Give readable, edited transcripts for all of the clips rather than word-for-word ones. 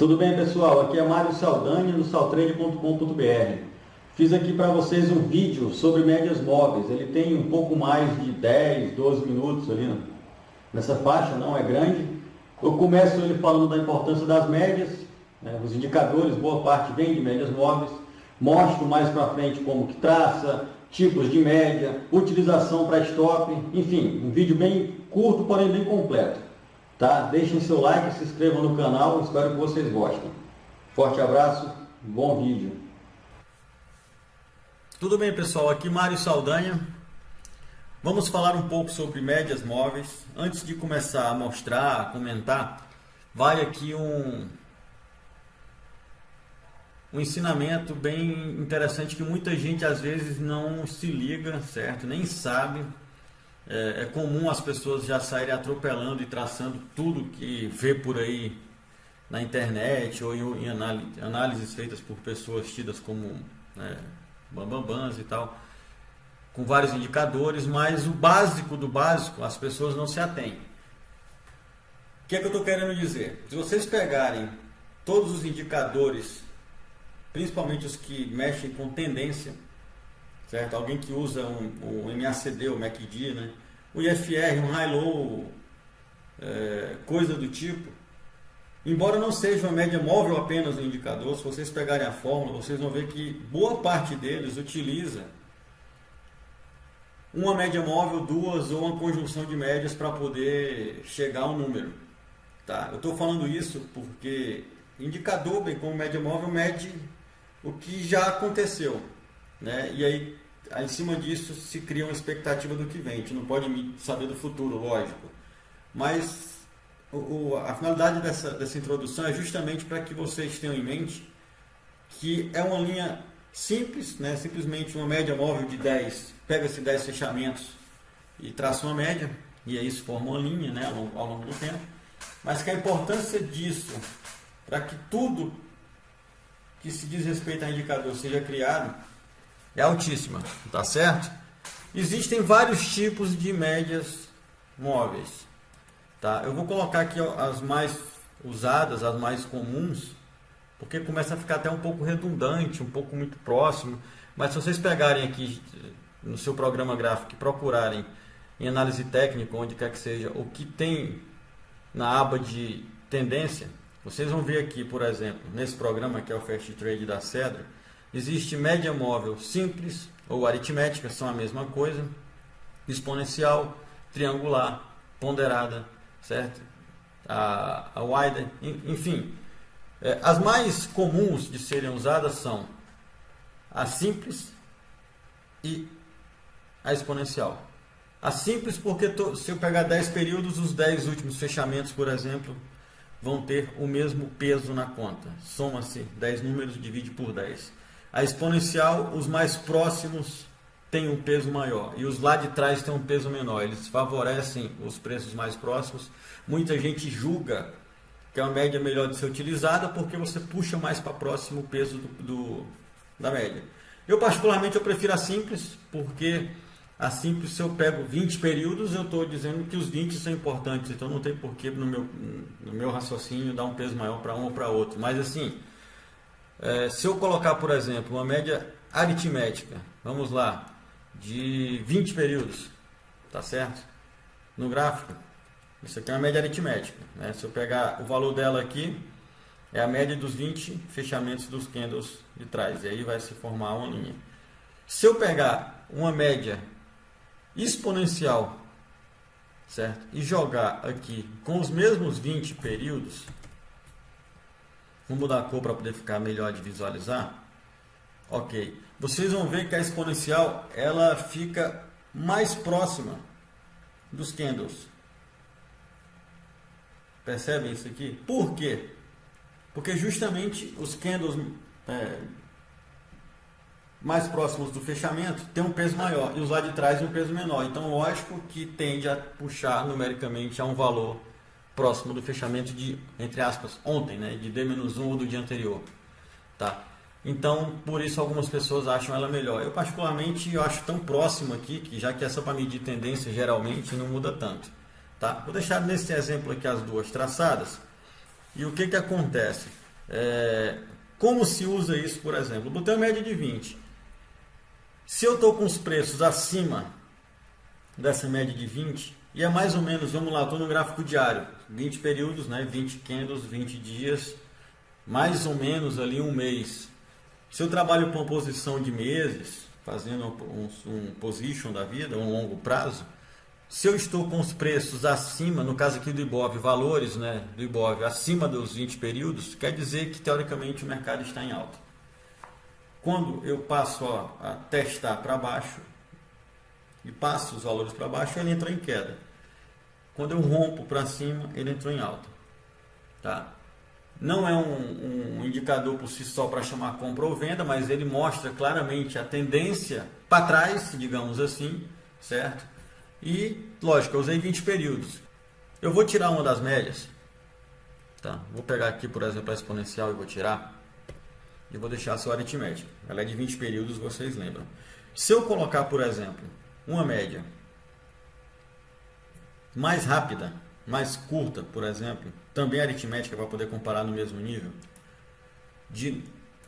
Tudo bem, pessoal? Aqui é Mário Saldanha do saltrade.com.br. Fiz aqui para vocês um vídeo sobre médias móveis. Ele tem um pouco mais de 10, 12 minutos ali nessa faixa, não é grande. Eu começo ele falando da importância das médias, os indicadores, boa parte vem de médias móveis. Mostro mais para frente como que traça, tipos de média, utilização para stop, enfim, um vídeo bem curto, porém bem completo. Tá? Deixem seu like, se inscrevam no canal, espero que vocês gostem. Forte abraço, bom vídeo. Tudo bem, pessoal? Aqui Mário Saldanha. Vamos falar um pouco sobre médias móveis. Antes de começar a mostrar, a comentar, vai aqui um ensinamento bem interessante que muita gente às vezes não se liga, certo? Nem sabe. É comum as pessoas já saírem atropelando e traçando tudo que vê por aí na internet ou em análises feitas por pessoas tidas como bambambãs e tal, com vários indicadores, mas o básico do básico as pessoas não se atêm. O que é que eu estou querendo dizer? Se vocês pegarem todos os indicadores, principalmente os que mexem com tendência, certo? Alguém que usa o MACD, o MACD, né? O IFR, um high-low, coisa do tipo. Embora não seja uma média móvel apenas o indicador, se vocês pegarem a fórmula, vocês vão ver que boa parte deles utiliza uma média móvel, duas ou uma conjunção de médias para poder chegar a um número. Tá? Eu estou falando isso porque indicador, bem como média móvel, mede o que já aconteceu, né? E aí, em cima disso, se cria uma expectativa do que vem. A gente não pode saber do futuro, lógico. Mas a finalidade dessa introdução é justamente para que vocês tenham em mente que é uma linha simples, né? Simplesmente uma média móvel de 10. Pega-se 10 fechamentos e traça uma média, e aí isso forma uma linha, né? ao longo do tempo. Mas que a importância disso, para que tudo que se diz respeito a indicador seja criado, é altíssima, tá certo? Existem vários tipos de médias móveis, tá? Eu vou colocar aqui as mais usadas, as mais comuns, porque começa a ficar até um pouco redundante, um pouco muito próximo, mas se vocês pegarem aqui no seu programa gráfico e procurarem em análise técnica, onde quer que seja, o que tem na aba de tendência, vocês vão ver aqui, por exemplo, nesse programa que é o Fast Trade da Cedro, existe média móvel simples ou aritmética, são a mesma coisa, exponencial, triangular, ponderada, certo? A wider, enfim. As mais comuns de serem usadas são a simples e a exponencial. A simples porque se eu pegar 10 períodos, os 10 últimos fechamentos, por exemplo, vão ter o mesmo peso na conta. Soma-se 10 números, divide por 10. A exponencial, os mais próximos têm um peso maior e os lá de trás têm um peso menor. Eles favorecem os preços mais próximos. Muita gente julga que é uma média melhor de ser utilizada porque você puxa mais para próximo o peso da média. Eu particularmente prefiro a simples, porque a simples, se eu pego 20 períodos, eu estou dizendo que os 20 são importantes, então não tem porquê no meu raciocínio dar um peso maior para um ou para outro. Mas assim, se eu colocar, por exemplo, uma média aritmética, vamos lá, de 20 períodos, tá certo? No gráfico, isso aqui é uma média aritmética, né? Se eu pegar o valor dela aqui, é a média dos 20 fechamentos dos candles de trás, e aí vai se formar uma linha. Se eu pegar uma média exponencial, certo? E jogar aqui com os mesmos 20 períodos, vou mudar a cor para poder ficar melhor de visualizar. Ok, vocês vão ver que a exponencial ela fica mais próxima dos candles. Percebem isso aqui? Por quê? Porque justamente os candles mais próximos do fechamento tem um peso maior e os lá de trás um peso menor. Então, lógico que tende a puxar numericamente a um valor próximo do fechamento de, entre aspas, ontem, né? De D-1 ou do dia anterior. Tá? Então, por isso algumas pessoas acham ela melhor. Eu particularmente acho tão próximo aqui, que já que essa para medir tendência geralmente não muda tanto. Tá? Vou deixar nesse exemplo aqui as duas traçadas. E o que acontece? Como se usa isso, por exemplo? Eu botei uma média de 20. Se eu estou com os preços acima dessa média de 20, e é mais ou menos, vamos lá, estou no gráfico diário, 20 períodos, né, 20 candles, 20 dias, mais ou menos ali um mês. Se eu trabalho com posição de meses, fazendo um position da vida, um longo prazo, se eu estou com os preços acima, no caso aqui do Ibov, valores, né, do Ibov acima dos 20 períodos, quer dizer que teoricamente o mercado está em alta. Quando eu passo a testar para baixo e passo os valores para baixo, ele entra em queda. Quando eu rompo para cima, ele entrou em alta. Tá? Não é um indicador por si só para chamar compra ou venda, mas ele mostra claramente a tendência para trás, digamos assim, certo? E, lógico, eu usei 20 períodos. Eu vou tirar uma das médias. Tá? Vou pegar aqui, por exemplo, a exponencial e vou tirar. E vou deixar só a aritmética. Ela é de 20 períodos, vocês lembram. Se eu colocar, por exemplo, uma média mais rápida, mais curta, por exemplo, também aritmética para poder comparar no mesmo nível,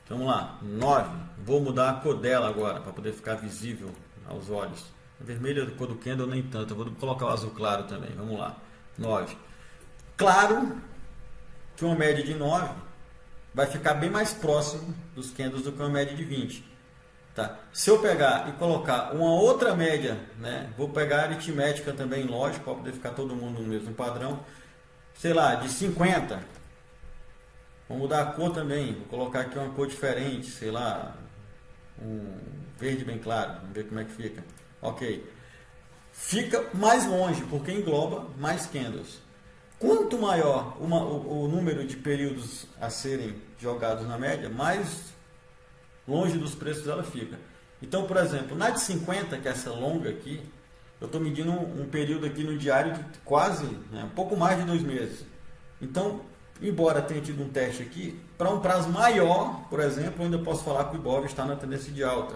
vamos lá, 9. Vou mudar a cor dela agora para poder ficar visível aos olhos. A vermelha é a cor do candle, nem tanto. Eu vou colocar o azul claro também. Vamos lá, 9. Claro que uma média de 9 vai ficar bem mais próximo dos candles do que uma média de 20. Tá? Se eu pegar e colocar uma outra média, né, vou pegar a aritmética também, lógico, para poder ficar todo mundo no mesmo padrão, sei lá, de 50. Vou mudar a cor também, vou colocar aqui uma cor diferente, sei lá, um verde bem claro, vamos ver como é que fica. Ok. Fica mais longe, porque engloba mais candles. Quanto maior o número de períodos a serem jogados na média, mais longe dos preços ela fica. Então, por exemplo, na de 50, que é essa longa aqui, eu estou medindo um período aqui no diário de quase, um pouco mais de 2 meses. Então, embora tenha tido um teste aqui, para um prazo maior, por exemplo, eu ainda posso falar que o Ibov está na tendência de alta.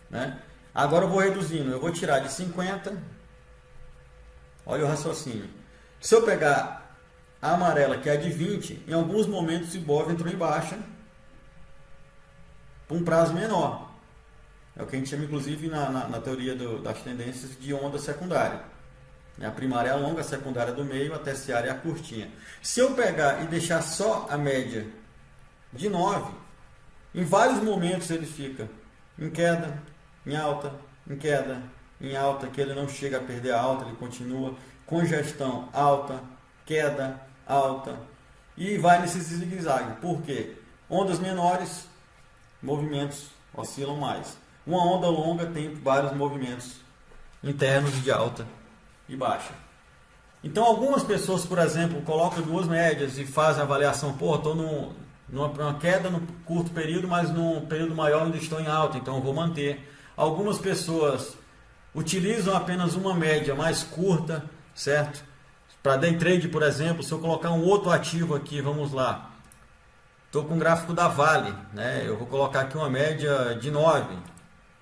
Né? Agora eu vou reduzindo, eu vou tirar de 50, olha o raciocínio. Se eu pegar a amarela, que é a de 20, em alguns momentos o Ibov entrou em baixa, por um prazo menor. É o que a gente chama, inclusive, na teoria das tendências de onda secundária. A primária é a longa, a secundária é do meio, a terciária é a curtinha. Se eu pegar e deixar só a média de 9, em vários momentos ele fica em queda, em alta, em queda, em alta, que ele não chega a perder a alta, ele continua. Congestão, alta, queda, alta. E vai nesse zigue-zague. Por quê? Ondas menores, movimentos oscilam mais. Uma onda longa tem vários movimentos internos de alta e baixa. Então algumas pessoas, por exemplo, colocam 2 médias e fazem a avaliação, estou numa queda no curto período, mas num período maior ainda estou em alta, então eu vou manter. Algumas pessoas utilizam apenas uma média mais curta, certo? Para day trade, por exemplo, se eu colocar um outro ativo aqui, vamos lá. Estou com o gráfico da Vale, né? Eu vou colocar aqui uma média de 9.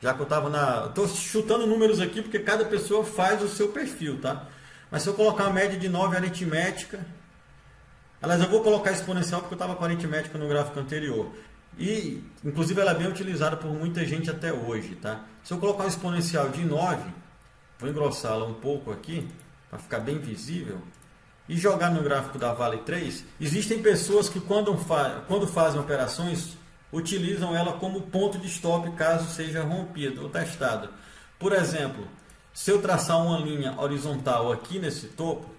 Já que eu estava estou chutando números aqui porque cada pessoa faz o seu perfil, tá? Mas se eu colocar uma média de 9 aritmética, aliás, eu vou colocar exponencial porque eu estava com aritmética no gráfico anterior. E, inclusive, ela é bem utilizada por muita gente até hoje, tá? Se eu colocar um exponencial de 9, vou engrossá-la um pouco aqui, para ficar bem visível, e jogar no gráfico da Vale 3, existem pessoas que quando fazem operações, utilizam ela como ponto de stop caso seja rompido ou testado. Por exemplo, se eu traçar uma linha horizontal aqui nesse topo,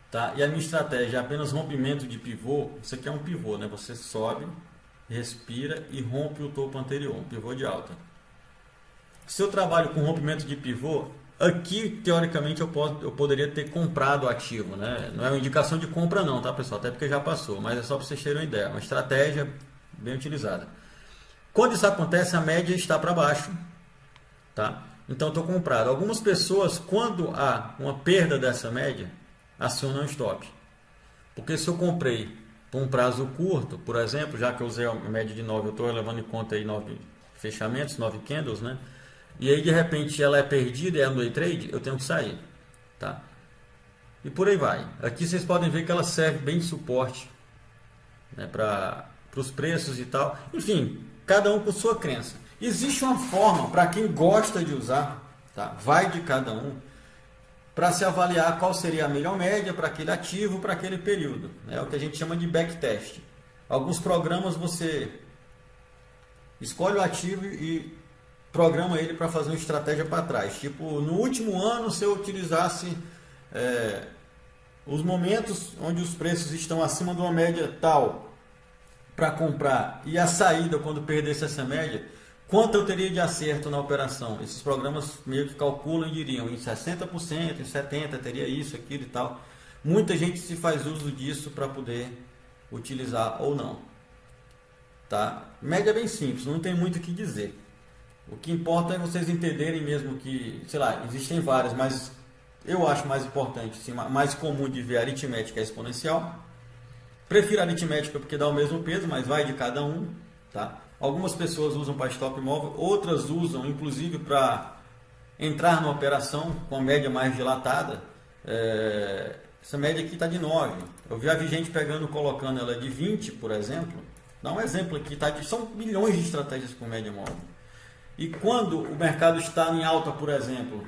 tá? E a minha estratégia é apenas rompimento de pivô, isso aqui é um pivô, né? Você sobe, respira e rompe o topo anterior, um pivô de alta. Se eu trabalho com rompimento de pivô, aqui teoricamente eu poderia ter comprado o ativo, né? Não é uma indicação de compra não, tá, pessoal? Até porque já passou, mas é só para vocês terem uma ideia, uma estratégia bem utilizada. Quando isso acontece, a média está para baixo, tá? Então estou comprado. Algumas pessoas, quando há uma perda dessa média, acionam um stop. Porque se eu comprei por um prazo curto, por exemplo, já que eu usei a média de 9, eu estou levando em conta aí 9 fechamentos, 9 candles, né? E aí de repente ela é perdida e é no day trade, eu tenho que sair, tá? E por aí vai. Aqui vocês podem ver que ela serve bem de suporte né, para os preços e tal. Enfim, cada um com sua crença. Existe uma forma para quem gosta de usar, tá? Vai de cada um, para se avaliar qual seria a melhor média para aquele ativo, para aquele período. É o que a gente chama de backtest. Alguns programas você escolhe o ativo e programa ele para fazer uma estratégia para trás. Tipo, no último ano, se eu utilizasse os momentos onde os preços estão acima de uma média tal para comprar e a saída quando perdesse essa média, quanto eu teria de acerto na operação? Esses programas meio que calculam e diriam em 60%, em 70% teria isso, aquilo e tal. Muita gente se faz uso disso para poder utilizar ou não. Tá? Média é bem simples, não tem muito o que dizer. O que importa é vocês entenderem mesmo que, sei lá, existem várias, mas eu acho mais importante, assim, mais comum de ver a aritmética exponencial. Prefiro a aritmética porque dá o mesmo peso, mas vai de cada um. Tá? Algumas pessoas usam para stop móvel, outras usam inclusive para entrar numa operação com a média mais dilatada. Essa média aqui está de 9. Eu já vi gente pegando, colocando ela de 20, por exemplo. Dá um exemplo aqui, são milhões de estratégias com média móvel. E quando o mercado está em alta, por exemplo,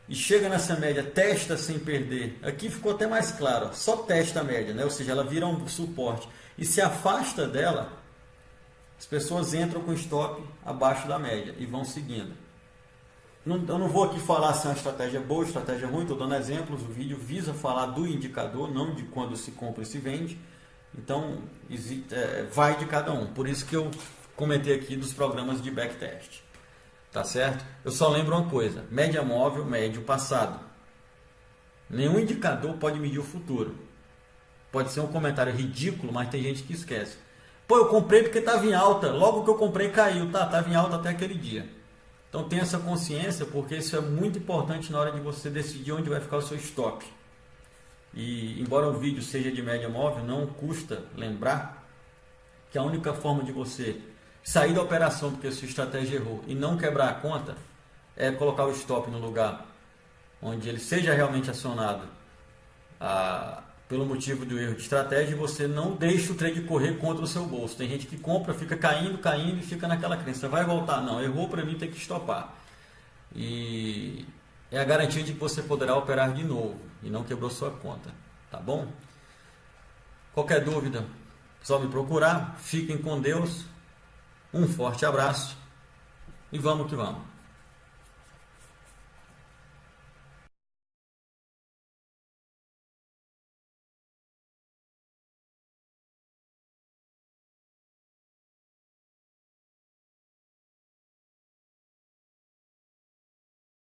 e chega nessa média, testa sem perder. Aqui ficou até mais claro, só testa a média, né? Ou seja, ela vira um suporte e se afasta dela, as pessoas entram com stop abaixo da média e vão seguindo. Eu não vou aqui falar se é uma estratégia boa, estratégia ruim, estou dando exemplos. O vídeo visa falar do indicador, não de quando se compra e se vende. Então, vai de cada um. Por isso que eu comentei aqui dos programas de backtest. Tá certo? Eu só lembro uma coisa: média móvel, médio passado. Nenhum indicador pode medir o futuro. Pode ser um comentário ridículo, mas tem gente que esquece. Pô, eu comprei porque estava em alta. Logo que eu comprei caiu. Tá, estava em alta até aquele dia. Então tenha essa consciência, porque isso é muito importante na hora de você decidir onde vai ficar o seu stop. E embora o vídeo seja de média móvel, não custa lembrar que a única forma de você sair da operação porque a sua estratégia errou e não quebrar a conta é colocar o stop no lugar onde ele seja realmente acionado pelo motivo do erro de estratégia, e você não deixa o trade correr contra o seu bolso. Tem gente que compra, fica caindo e fica naquela crença: vai voltar? Não, errou, para mim tem que stopar. E é a garantia de que você poderá operar de novo e não quebrou sua conta. Tá bom? Qualquer dúvida, só me procurar. Fiquem com Deus. Um forte abraço e vamos que vamos.